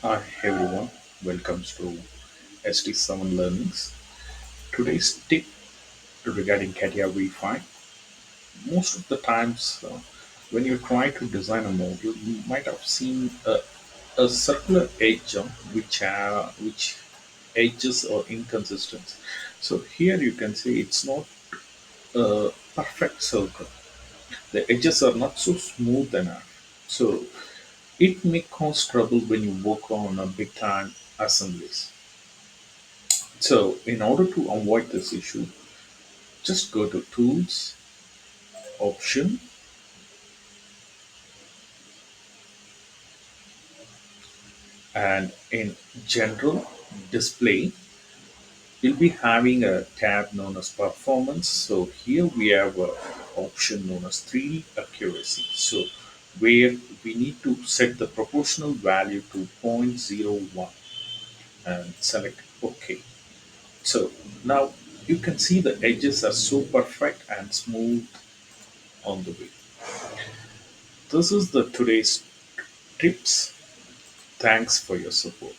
Hi everyone, welcome to ST7 Learnings. Today's tip regarding Catia V5. Most of the times, when you try to design a model, you might have seen a circular edge which edges are inconsistent. So here you can see it's not a perfect circle. The edges are not so smooth enough. So it may cause trouble when you work on a big time assemblies. So, in order to avoid this issue, just go to Tools, Option, and in General Display, you'll be having a tab known as Performance. So, here we have a option known as 3D Accuracy. So, where we need to set the proportional value to 0.01 and select OK. So, now you can see the edges are so perfect and smooth on the way. This is the today's tips. Thanks for your support.